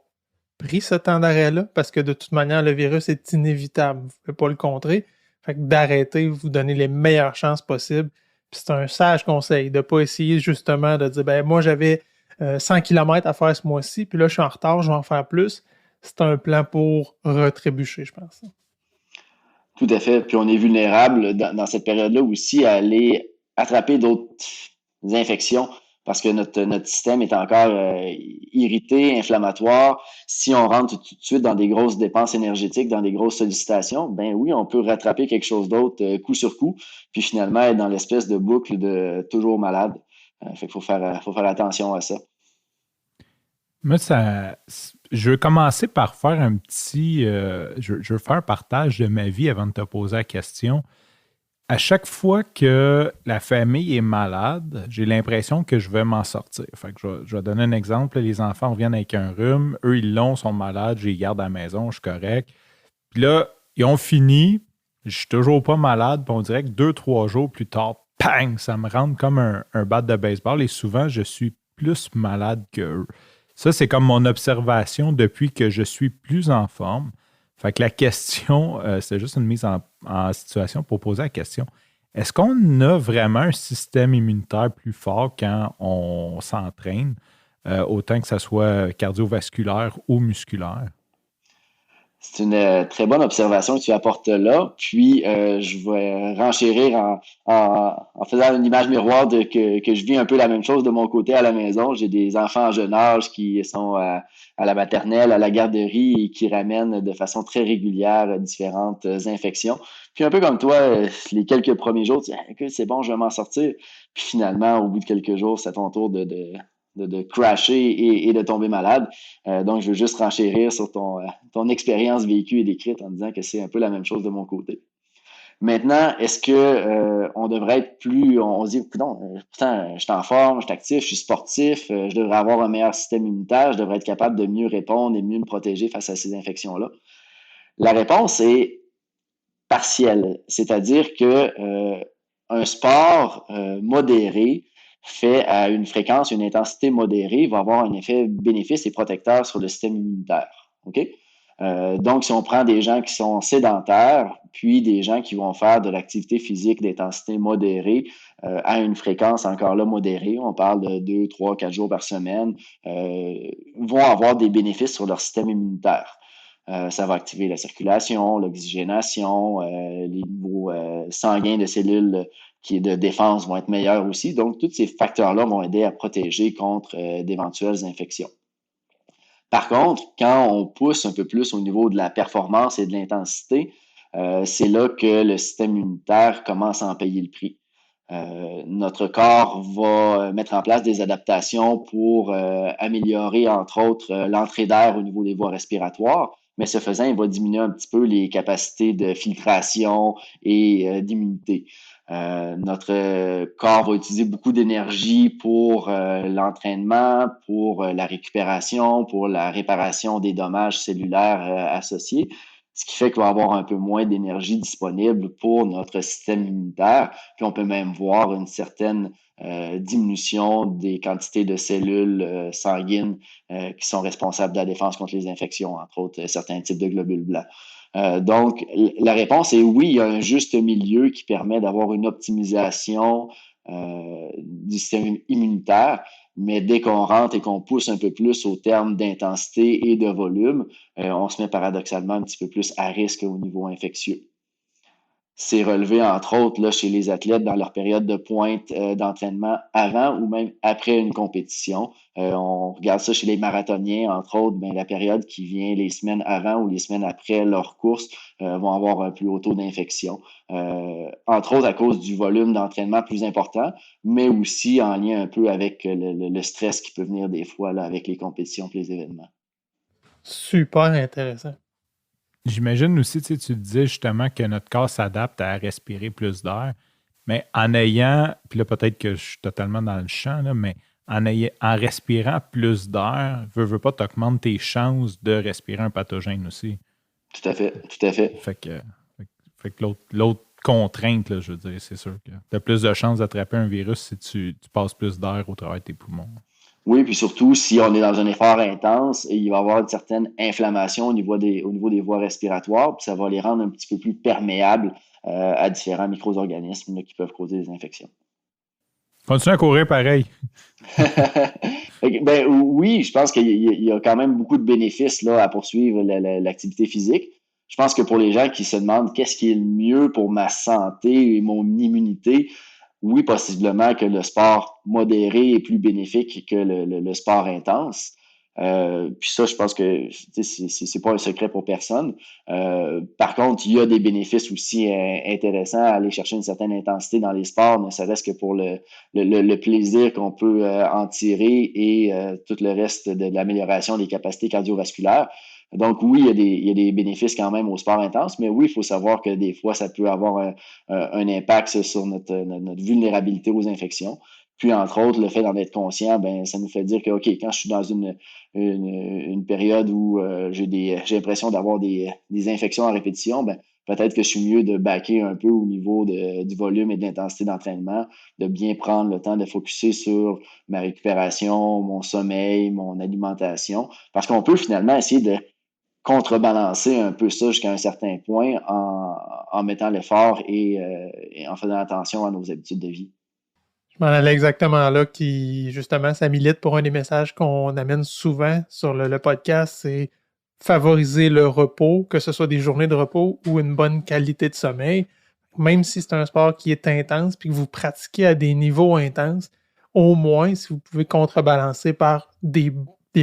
pris ce temps d'arrêt-là parce que de toute manière, le virus est inévitable. Vous ne pouvez pas le contrer. Fait que d'arrêter, vous donner les meilleures chances possibles. Puis c'est un sage conseil de ne pas essayer justement de dire ben moi j'avais 100 km à faire ce mois-ci, puis là je suis en retard, je vais en faire plus. C'est un plan pour retrébucher, je pense. Tout à fait. Puis on est vulnérable dans cette période-là aussi à aller attraper d'autres infections parce que notre système est encore irrité, inflammatoire. Si on rentre tout de suite dans des grosses dépenses énergétiques, dans des grosses sollicitations, ben oui, on peut rattraper quelque chose d'autre coup sur coup, puis finalement être dans l'espèce de boucle de toujours malade. Fait qu'il faut faire attention à ça. Moi, je veux commencer par faire je veux faire un partage de ma vie avant de te poser la question. À chaque fois que la famille est malade, j'ai l'impression que je vais m'en sortir. Fait que je vais donner un exemple. Les enfants reviennent avec un rhume. Eux, ils l'ont, sont malades. Je les garde à la maison, je suis correct. Puis là, ils ont fini. Je suis toujours pas malade. Puis on dirait que 2-3 jours plus tard, pang, ça me rentre comme un bat de baseball. Et souvent, je suis plus malade qu'eux. Ça, c'est comme mon observation depuis que je suis plus en forme. Fait que la question, c'est juste une mise en situation pour poser la question. Est-ce qu'on a vraiment un système immunitaire plus fort quand on s'entraîne, autant que ce soit cardiovasculaire ou musculaire? C'est une très bonne observation que tu apportes là. Puis, je vais renchérir en faisant une image miroir que je vis un peu la même chose de mon côté à la maison. J'ai des enfants en jeune âge qui sont à la maternelle, à la garderie et qui ramènent de façon très régulière différentes infections. Puis, un peu comme toi, les quelques premiers jours, tu dis, ah, c'est bon, je vais m'en sortir. Puis finalement, au bout de quelques jours, c'est à ton tour de crasher et de tomber malade. Donc, je veux juste renchérir sur ton expérience vécue et décrite en disant que c'est un peu la même chose de mon côté. Maintenant, est-ce que on devrait être plus, on se dit, non, pourtant, je suis en forme, je suis actif, je suis sportif, je devrais avoir un meilleur système immunitaire, je devrais être capable de mieux répondre et mieux me protéger face à ces infections-là. La réponse est partielle, c'est-à-dire que un sport modéré fait à une fréquence, une intensité modérée, va avoir un effet bénéfice et protecteur sur le système immunitaire. OK? Donc, si on prend des gens qui sont sédentaires, puis des gens qui vont faire de l'activité physique d'intensité modérée à une fréquence encore là modérée, on parle de 2, 3, 4 jours par semaine, vont avoir des bénéfices sur leur système immunitaire. Ça va activer la circulation, l'oxygénation, les niveaux sanguins de cellules de défense vont être meilleurs aussi. Donc, tous ces facteurs-là vont aider à protéger contre d'éventuelles infections. Par contre, quand on pousse un peu plus au niveau de la performance et de l'intensité, c'est là que le système immunitaire commence à en payer le prix. Notre corps va mettre en place des adaptations pour améliorer, entre autres, l'entrée d'air au niveau des voies respiratoires, mais ce faisant, il va diminuer un petit peu les capacités de filtration et d'immunité. Notre corps va utiliser beaucoup d'énergie pour l'entraînement, pour la récupération, pour la réparation des dommages cellulaires associés, ce qui fait qu'il va avoir un peu moins d'énergie disponible pour notre système immunitaire. Puis on peut même voir une certaine diminution des quantités de cellules sanguines qui sont responsables de la défense contre les infections, entre autres certains types de globules blancs. Donc, la réponse est oui, il y a un juste milieu qui permet d'avoir une optimisation du système immunitaire, mais dès qu'on rentre et qu'on pousse un peu plus au terme d'intensité et de volume, on se met paradoxalement un petit peu plus à risque au niveau infectieux. C'est relevé, entre autres, là, chez les athlètes dans leur période de pointe d'entraînement avant ou même après une compétition. On regarde ça chez les marathoniens, entre autres, ben, la période qui vient les semaines avant ou les semaines après leur course vont avoir un plus haut taux d'infection. Entre autres à cause du volume d'entraînement plus important, mais aussi en lien un peu avec le stress qui peut venir des fois là, avec les compétitions et les événements. Super intéressant. J'imagine aussi, tu disais justement que notre corps s'adapte à respirer plus d'air, mais en ayant, puis là peut-être que je suis totalement dans le champ, là, mais en respirant plus d'air, veux pas, t'augmentes tes chances de respirer un pathogène aussi. Tout à fait, tout à fait. Fait que l'autre contrainte, là, je veux dire, c'est sûr que tu as plus de chances d'attraper un virus si tu passes plus d'air au travers de tes poumons. Oui, puis surtout, si on est dans un effort intense, il va y avoir une certaine inflammation au niveau des voies respiratoires, puis ça va les rendre un petit peu plus perméables à différents micro-organismes là, qui peuvent causer des infections. Continue à courir pareil. Ben, oui, je pense qu'il y a quand même beaucoup de bénéfices là, à poursuivre l'activité physique. Je pense que pour les gens qui se demandent qu'est-ce qui est le mieux pour ma santé et mon immunité, oui, possiblement que le sport modéré est plus bénéfique que le sport intense. Puis ça, je pense que c'est pas un secret pour personne. Par contre, il y a des bénéfices aussi intéressants à aller chercher une certaine intensité dans les sports, ne serait-ce que pour le plaisir qu'on peut en tirer et tout le reste de l'amélioration des capacités cardiovasculaires. Donc oui, il y a des bénéfices quand même au sport intense, mais oui, il faut savoir que des fois, ça peut avoir un impact sur notre vulnérabilité aux infections. Puis, entre autres, le fait d'en être conscient, ben, ça nous fait dire que, OK, quand je suis dans une période où j'ai l'impression d'avoir des infections à répétition, ben, peut-être que je suis mieux de backer un peu au niveau du volume et de l'intensité d'entraînement, de bien prendre le temps de focusser sur ma récupération, mon sommeil, mon alimentation, parce qu'on peut finalement essayer de contrebalancer un peu ça jusqu'à un certain point en mettant l'effort et en faisant attention à nos habitudes de vie. Je m'en allais exactement là, qui justement, ça milite pour un des messages qu'on amène souvent sur le podcast, c'est favoriser le repos, que ce soit des journées de repos ou une bonne qualité de sommeil. Même si c'est un sport qui est intense puis que vous pratiquez à des niveaux intenses, au moins si vous pouvez contrebalancer par des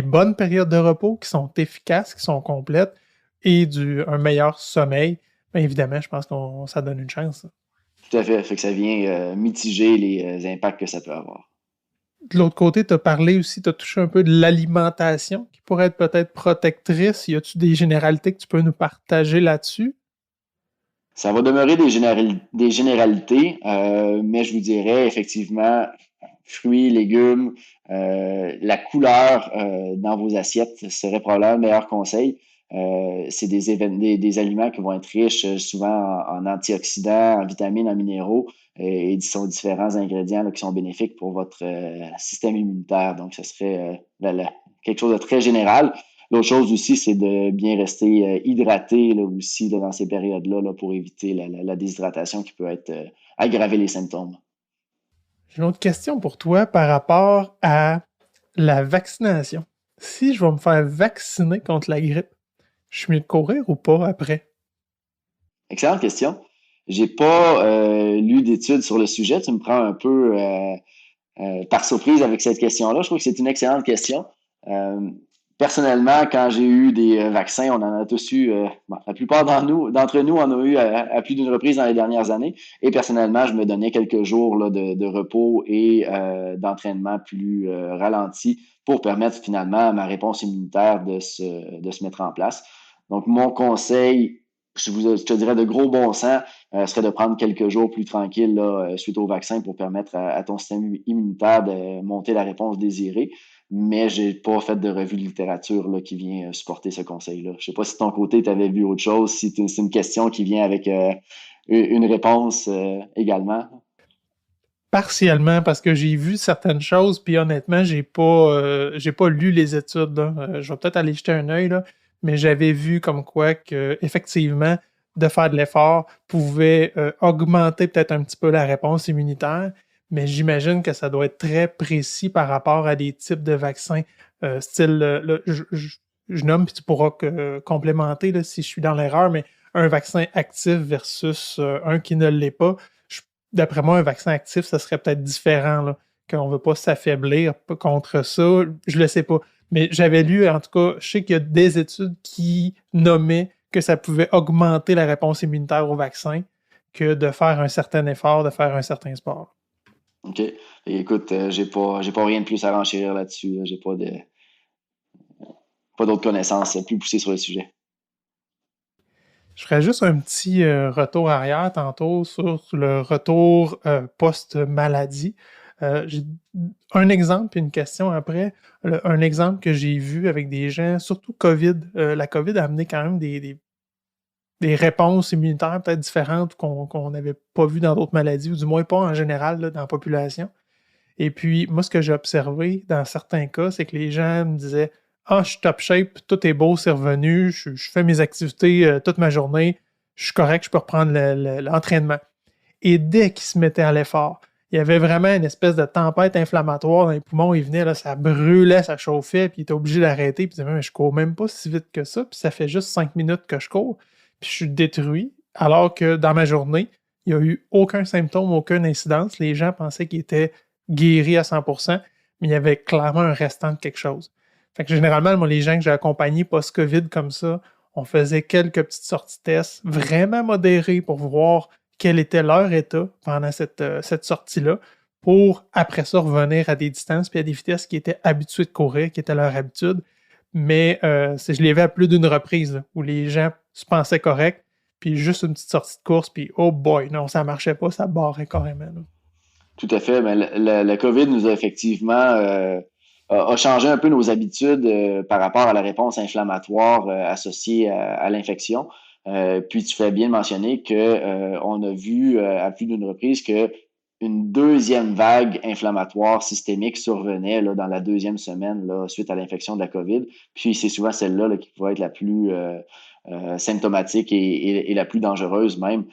bonnes périodes de repos qui sont efficaces, qui sont complètes et un meilleur sommeil, bien évidemment, je pense que ça donne une chance. Tout à fait. Fait que ça vient mitiger les impacts que ça peut avoir. De l'autre côté, tu as parlé aussi, tu as touché un peu de l'alimentation qui pourrait être peut-être protectrice. Y a-tu des généralités que tu peux nous partager là-dessus? Ça va demeurer des généralités, mais je vous dirais effectivement fruits, légumes, la couleur dans vos assiettes serait probablement le meilleur conseil. C'est des aliments qui vont être riches souvent en antioxydants, en vitamines, en minéraux et ils sont différents ingrédients là, qui sont bénéfiques pour votre système immunitaire. Donc, ce serait quelque chose de très général. L'autre chose aussi, c'est de bien rester hydraté là, aussi là, dans ces périodes-là là, pour éviter la déshydratation qui peut être aggraver les symptômes. J'ai une autre question pour toi par rapport à la vaccination. Si je vais me faire vacciner contre la grippe, je suis mieux de courir ou pas après? Excellente question. J'ai pas lu d'études sur le sujet. Tu me prends un peu par surprise avec cette question-là. Je trouve que c'est une excellente question. Euh, Personnellement, quand j'ai eu des vaccins, on en a tous eu, bon, la plupart d'entre nous en ont eu à plus d'une reprise dans les dernières années. Et personnellement, je me donnais quelques jours là, de repos et d'entraînement plus ralenti pour permettre finalement à ma réponse immunitaire de se mettre en place. Donc, mon conseil, je te dirais de gros bon sens, serait de prendre quelques jours plus tranquilles là, suite au vaccin pour permettre à ton système immunitaire de monter la réponse désirée. Mais j'ai pas fait de revue de littérature là, qui vient supporter ce conseil-là. Je sais pas si de ton côté, tu avais vu autre chose, si c'est une question qui vient avec une réponse également. Partiellement, parce que j'ai vu certaines choses, puis honnêtement, j'ai pas lu les études, là. Je vais peut-être aller jeter un œil, là, mais j'avais vu comme quoi que, effectivement, de faire de l'effort pouvait augmenter peut-être un petit peu la réponse immunitaire, mais j'imagine que ça doit être très précis par rapport à des types de vaccins, style, là, je nomme, puis tu pourras complémenter là, si je suis dans l'erreur, mais un vaccin actif versus un qui ne l'est pas. D'après moi, un vaccin actif, ça serait peut-être différent, là, qu'on ne veut pas s'affaiblir contre ça. Je le sais pas. Mais j'avais lu, en tout cas, je sais qu'il y a des études qui nommaient que ça pouvait augmenter la réponse immunitaire au vaccin que de faire un certain effort, de faire un certain sport. OK. Et écoute, j'ai pas rien de plus à renchérir là-dessus. Là. J'ai pas d'autres connaissances plus poussées sur le sujet. Je ferais juste un petit retour arrière tantôt sur le retour post-maladie. J'ai un exemple et une question après. Un exemple que j'ai vu avec des gens, surtout COVID. La COVID a amené quand même des réponses immunitaires peut-être différentes qu'on n'avait pas vues dans d'autres maladies, ou du moins pas en général là, dans la population. Et puis, moi, ce que j'ai observé dans certains cas, c'est que les gens me disaient ah, je suis top shape, tout est beau, c'est revenu, je fais mes activités toute ma journée, je suis correct, je peux reprendre l'entraînement. Et dès qu'ils se mettaient à l'effort, il y avait vraiment une espèce de tempête inflammatoire dans les poumons. Il venait, là, ça brûlait, ça chauffait, puis il était obligé d'arrêter. Puis il disait, mais je cours même pas si vite que ça, puis ça fait juste 5 minutes que je cours, puis je suis détruit. Alors que dans ma journée, il n'y a eu aucun symptôme, aucune incidence. Les gens pensaient qu'ils étaient guéris à 100%, mais il y avait clairement un restant de quelque chose. Fait que généralement, moi, les gens que j'ai accompagnés post-COVID comme ça, on faisait quelques petites sorties tests vraiment modérées pour voir quel était leur état pendant cette sortie-là, pour après ça revenir à des distances puis à des vitesses qui étaient habitués de courir, qui étaient leur habitude. Mais je l'ai vu à plus d'une reprise là, où les gens se pensaient corrects, puis juste une petite sortie de course, puis oh boy, non, ça marchait pas, ça barrait carrément. Là. Tout à fait. Mais la COVID nous a effectivement a changé un peu nos habitudes par rapport à la réponse inflammatoire associée à l'infection. Puis tu fais bien de mentionner que on a vu à plus d'une reprise que une deuxième vague inflammatoire systémique survenait là, dans la deuxième semaine là, suite à l'infection de la COVID. Puis c'est souvent celle-là là, qui pourrait être la plus symptomatique et la plus dangereuse même.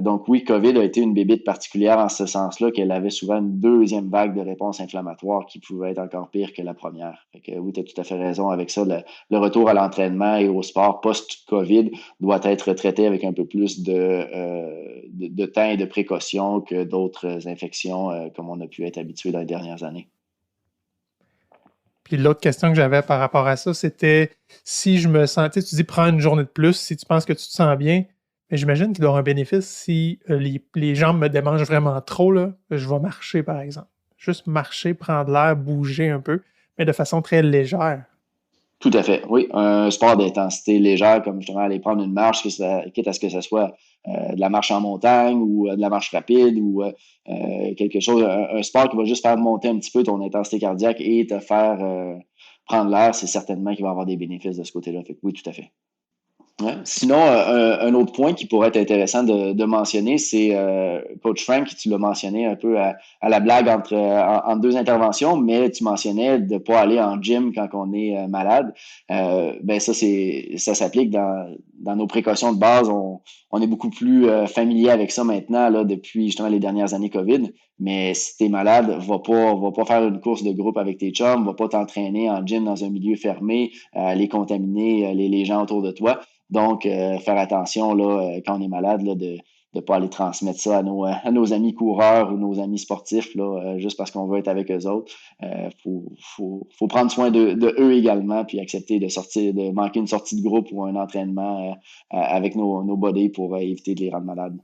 Donc oui, COVID a été une bébite particulière en ce sens-là qu'elle avait souvent une deuxième vague de réponse inflammatoire qui pouvait être encore pire que la première. Fait que oui, tu as tout à fait raison avec ça. Le retour à l'entraînement et au sport post-COVID doit être traité avec un peu plus de temps et de précaution que d'autres infections comme on a pu être habitué dans les dernières années. Puis l'autre question que j'avais par rapport à ça, c'était si je me sentais, tu dis prends une journée de plus si tu penses que tu te sens bien, mais j'imagine qu'il doit y avoir un bénéfice si les jambes me démangent vraiment trop, là, je vais marcher par exemple. Juste marcher, prendre l'air, bouger un peu, mais de façon très légère. Tout à fait, oui. Un sport d'intensité légère, comme justement aller prendre une marche, quitte à ce que ce soit de la marche en montagne ou de la marche rapide ou quelque chose, un sport qui va juste faire monter un petit peu ton intensité cardiaque et te faire prendre l'air, c'est certainement qu'il va avoir des bénéfices de ce côté-là. Fait que oui, tout à fait. Ouais. Sinon, un autre point qui pourrait être intéressant de mentionner, c'est Coach Frank, tu l'as mentionné un peu à la blague entre deux interventions, mais tu mentionnais de ne pas aller en gym quand on est malade. Ben ça s'applique dans nos précautions de base. On est beaucoup plus familier avec ça maintenant là depuis justement les dernières années COVID. Mais si t'es malade, va pas faire une course de groupe avec tes chums, va pas t'entraîner en gym dans un milieu fermé, aller contaminer les gens autour de toi. Donc, faire attention là, quand on est malade là, de ne pas aller transmettre ça à nos amis coureurs ou nos amis sportifs là, juste parce qu'on veut être avec eux autres. Faut prendre soin de eux également, puis accepter de manquer une sortie de groupe ou un entraînement avec nos buddies pour éviter de les rendre malades.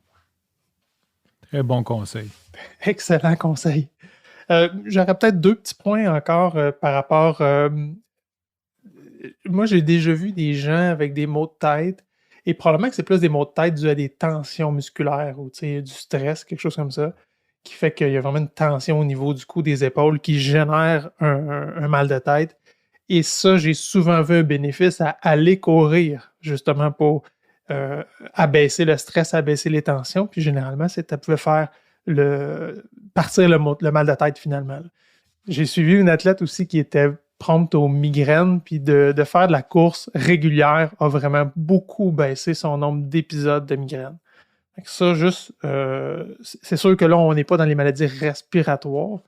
Très bon conseil. Excellent conseil. J'aurais peut-être deux petits points encore par rapport. Moi, j'ai déjà vu des gens avec des maux de tête, et probablement que c'est plus des maux de tête dus à des tensions musculaires ou du stress, quelque chose comme ça, qui fait qu'il y a vraiment une tension au niveau du cou des épaules qui génère un mal de tête. Et ça, j'ai souvent vu un bénéfice à aller courir, justement pour abaisser le stress, abaisser les tensions. Puis généralement, ça pouvait faire partir le mal de tête finalement. J'ai suivi une athlète aussi qui était prompte aux migraines, puis de faire de la course régulière a vraiment beaucoup baissé son nombre d'épisodes de migraines. Ça, juste, c'est sûr que là, on n'est pas dans les maladies respiratoires,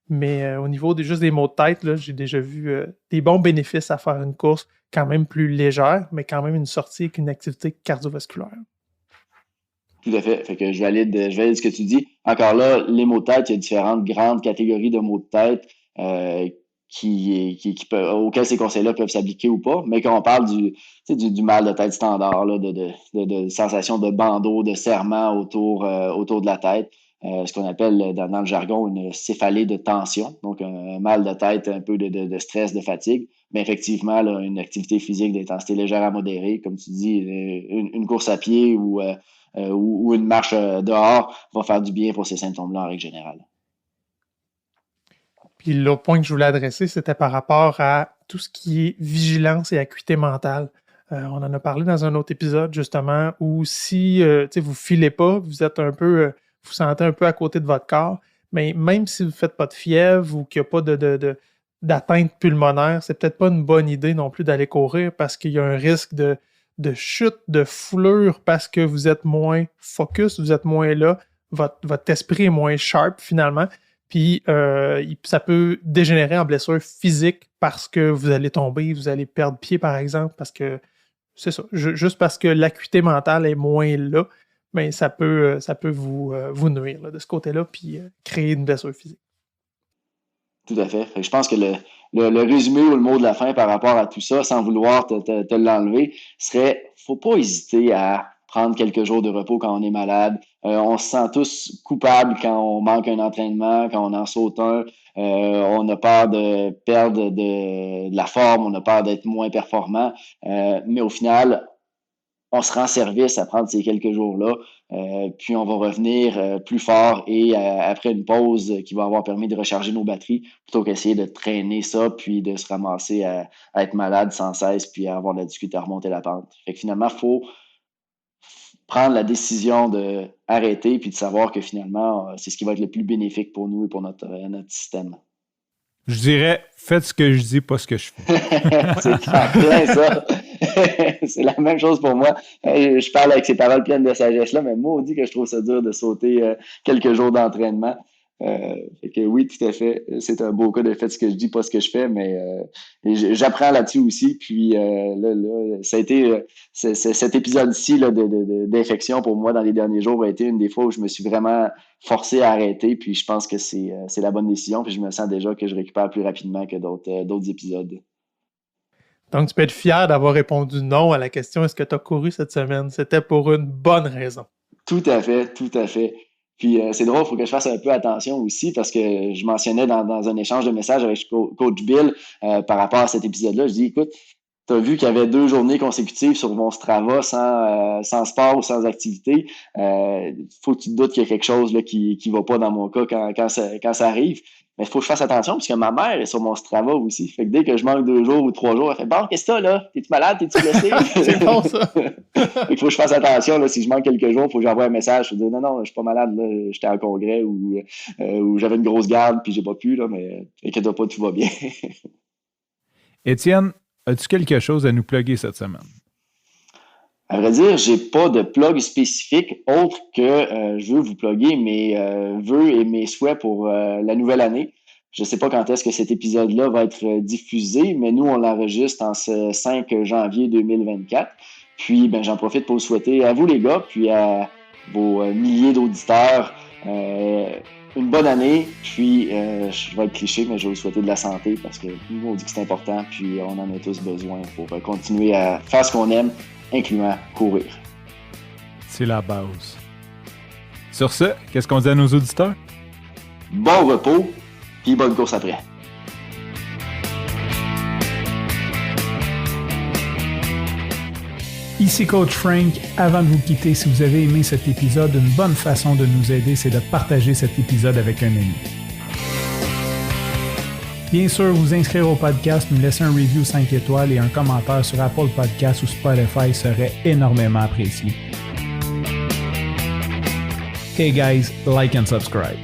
mais au niveau juste des maux de tête, là, j'ai déjà vu des bons bénéfices à faire une course quand même plus légère, mais quand même une sortie avec une activité cardiovasculaire. Tout à fait. Fait que je valide ce que tu dis. Encore là, les maux de tête, il y a différentes grandes catégories de maux de tête auxquels ces conseils-là peuvent s'appliquer ou pas. Mais quand on parle du mal de tête standard, là, de sensation de bandeau, de serrement autour de la tête, ce qu'on appelle dans le jargon une céphalée de tension, donc un mal de tête, un peu de stress, de fatigue. Mais effectivement, là, une activité physique d'intensité légère à modérée, comme tu dis, une course à pied ou une marche dehors va faire du bien pour ces symptômes-là en règle générale. Puis l'autre point que je voulais adresser, c'était par rapport à tout ce qui est vigilance et acuité mentale. On en a parlé dans un autre épisode, justement, où si vous filez pas, vous êtes un peu, vous sentez un peu à côté de votre corps, mais même si vous ne faites pas de fièvre ou qu'il n'y a pas d'atteinte pulmonaire, c'est peut-être pas une bonne idée non plus d'aller courir parce qu'il y a un risque de chute, de foulure parce que vous êtes moins focus, vous êtes moins là, votre esprit est moins sharp finalement. Puis ça peut dégénérer en blessure physique parce que vous allez tomber, vous allez perdre pied par exemple, parce que c'est ça, juste parce que l'acuité mentale est moins là, mais ça peut vous nuire là, de ce côté-là, puis créer une blessure physique. Tout à fait. Fait que je pense que le résumé ou le mot de la fin par rapport à tout ça, sans vouloir te l'enlever, serait faut pas hésiter à prendre quelques jours de repos quand on est malade. On se sent tous coupables quand on manque un entraînement, quand on en saute un. On a peur de perdre de la forme, on a peur d'être moins performant. Mais au final, on se rend service à prendre ces quelques jours-là, puis on va revenir plus fort et après une pause qui va avoir permis de recharger nos batteries, plutôt qu'essayer de traîner ça, puis de se ramasser à être malade sans cesse, puis à avoir de la difficulté à remonter la pente. Fait que finalement, il faut prendre la décision de arrêter, puis de savoir que finalement, c'est ce qui va être le plus bénéfique pour nous et pour notre système. Je dirais, faites ce que je dis, pas ce que je fais. C'est en plein ça. C'est la même chose pour moi. Je parle avec ces paroles pleines de sagesse-là, mais moi, on dit que je trouve ça dur de sauter quelques jours d'entraînement. Fait que oui, tout à fait. C'est un beau cas de fait ce que je dis, pas ce que je fais, mais j'apprends là-dessus aussi. Puis là, ça a été cet épisode-ci là, d'infection pour moi dans les derniers jours a été une des fois où je me suis vraiment forcé à arrêter. Puis je pense que c'est la bonne décision. Puis je me sens déjà que je récupère plus rapidement que d'autres épisodes. Donc, tu peux être fier d'avoir répondu non à la question « Est-ce que tu as couru cette semaine? » C'était pour une bonne raison. Tout à fait, tout à fait. Puis c'est drôle, il faut que je fasse un peu attention aussi parce que je mentionnais dans un échange de messages avec Coach Bill par rapport à cet épisode-là, je dis, écoute, as vu qu'il y avait 2 journées consécutives sur mon Strava sans sport ou sans activité. Faut que tu te doutes qu'il y a quelque chose là, qui va pas dans mon cas quand ça arrive. Mais il faut que je fasse attention parce que ma mère est sur mon Strava aussi. Fait que dès que je manque 2 jours ou 3 jours, elle fait « Bon, qu'est-ce que t'as là? T'es-tu malade? T'es-tu blessé? » C'est bon, ça. Il faut que je fasse attention. Là, si je manque quelques jours, il faut que j'envoie un message. Je dis « Non, je suis pas malade. Là. J'étais en congrès ou j'avais une grosse garde puis j'ai pas pu. Là, mais inquiète pas, tout va bien. » Étienne, as-tu quelque chose à nous plugger cette semaine? À vrai dire, j'ai pas de plug spécifique autre que je veux vous plugger mes vœux et mes souhaits pour la nouvelle année. Je sais pas quand est-ce que cet épisode-là va être diffusé, mais nous, on l'enregistre en ce 5 janvier 2024. Puis, j'en profite pour vous souhaiter à vous, les gars, puis à vos milliers d'auditeurs, une bonne année. Puis, je vais être cliché, mais je vais vous souhaiter de la santé parce que nous, on dit que c'est important, puis on en a tous besoin pour continuer à faire ce qu'on aime, incluant courir. C'est la base. Sur ce, qu'est-ce qu'on dit à nos auditeurs? Bon repos, puis bonne course après. Ici Coach Frank. Avant de vous quitter, si vous avez aimé cet épisode, une bonne façon de nous aider, c'est de partager cet épisode avec un ami. Bien sûr, vous inscrire au podcast, nous laisser un review 5 étoiles et un commentaire sur Apple Podcasts ou Spotify serait énormément apprécié. Hey guys, like and subscribe.